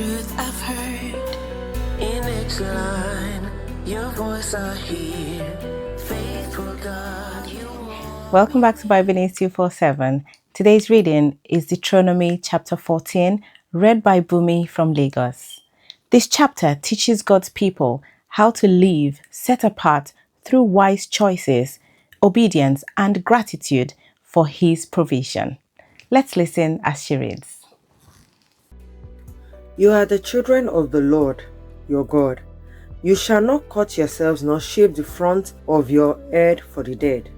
truth I've heard. In each line, your voice I hear. Faithful God, you are. Welcome back to Bible News 247. Today's reading is Deuteronomy chapter 14, read by Bumi from Lagos. This chapter teaches God's people how to live set apart through wise choices, obedience, and gratitude for His provision. Let's listen as she reads. You are the children of the Lord, your God. You shall not cut yourselves nor shave the front of your head for the dead.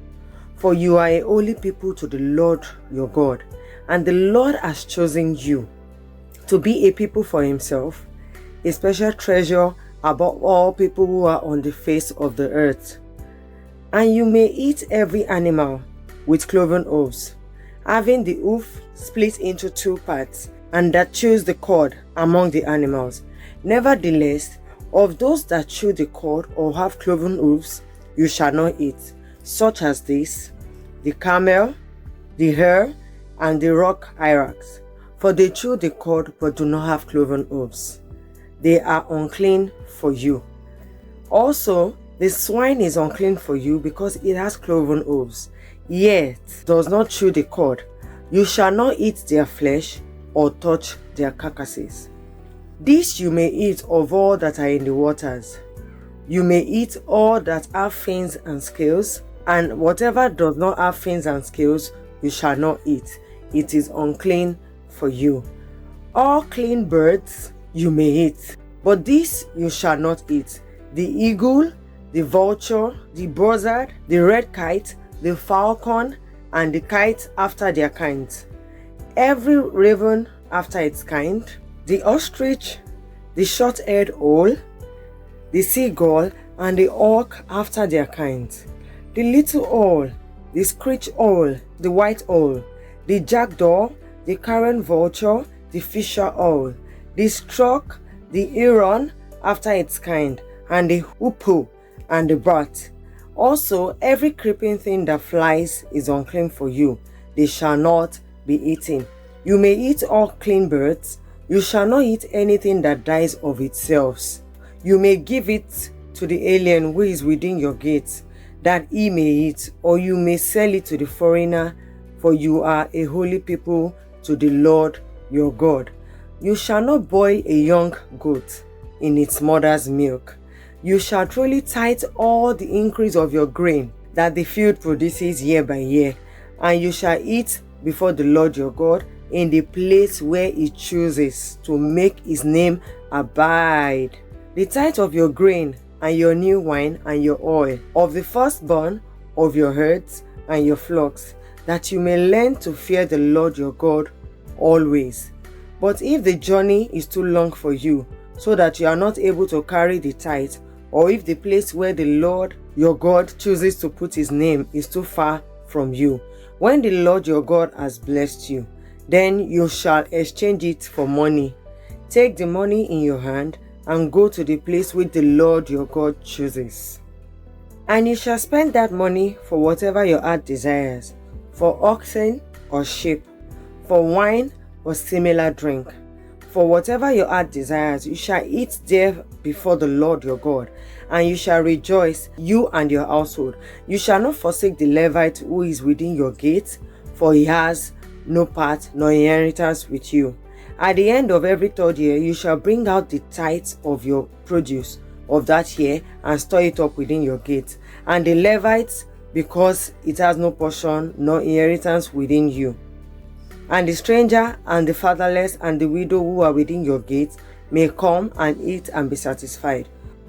For you are a holy people to the Lord your God, and the Lord has chosen you to be a people for himself, a special treasure above all people who are on the face of the earth. And you may eat every animal with cloven hooves, having the hoof split into two parts, and that chews the cord among the animals. Nevertheless, of those that chew the cord or have cloven hooves, you shall not eat, such as this: the camel, the hare, and the rock hyrax, for they chew the cord but do not have cloven hooves. They are unclean for you. Also, the swine is unclean for you because it has cloven hooves, yet does not chew the cord. You shall not eat their flesh or touch their carcasses. This you may eat of all that are in the waters. You may eat all that have fins and scales, and whatever does not have fins and scales you shall not eat. It is unclean for you. All clean birds you may eat, but this you shall not eat: the eagle, the vulture, the buzzard, the red kite, the falcon, and the kite after their kinds, every raven after its kind, the ostrich, the short-haired owl, the seagull, and the hawk after their kinds, the little owl, the screech owl, the white owl, the jackdaw, the carrion vulture, the fisher owl, the stork, the heron after its kind, and the hoopoe and the bat. Also, every creeping thing that flies is unclean for you. They shall not be eaten. You may eat all clean birds. You shall not eat anything that dies of itself. You may give it to the alien who is within your gates, that he may eat, or you may sell it to the foreigner, for you are a holy people to the Lord your God. You shall not boil a young goat in its mother's milk. You shall truly tithe all the increase of your grain that the field produces year by year, and you shall eat before the Lord your God in the place where he chooses to make his name abide. The tithe of your grain and your new wine and your oil, of the firstborn of your herds and your flocks, that you may learn to fear the Lord your God always. But if the journey is too long for you, so that you are not able to carry the tithe, or if the place where the Lord your God chooses to put his name is too far from you, when the Lord your God has blessed you, then you shall exchange it for money. Take the money in your hand and go to the place which the Lord your God chooses. And you shall spend that money for whatever your heart desires, for oxen or sheep, for wine or similar drink. For whatever your heart desires, you shall eat there before the Lord your God, and you shall rejoice, you and your household. You shall not forsake the Levite who is within your gates, for he has no part nor inheritance with you. At the end of every third year, you shall bring out the tithes of your produce of that year and store it up within your gates. And the Levites, because it has no portion nor inheritance within you. And the stranger and the fatherless and the widow who are within your gates may come and eat and be satisfied,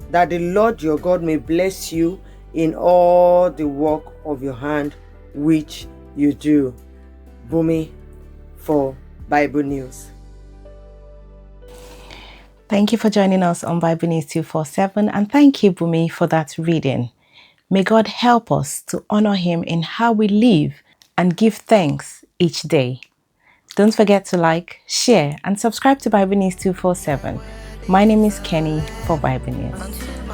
that the Lord your God may bless you in all the work of your hand which you do. Bumi for Bible News. Thank you for joining us on Bible News 247, and thank you, Bumi, for that reading. May God help us to honor Him in how we live and give thanks each day. Don't forget to like, share, and subscribe to Bible News 247. My name is Kenny for Bible News.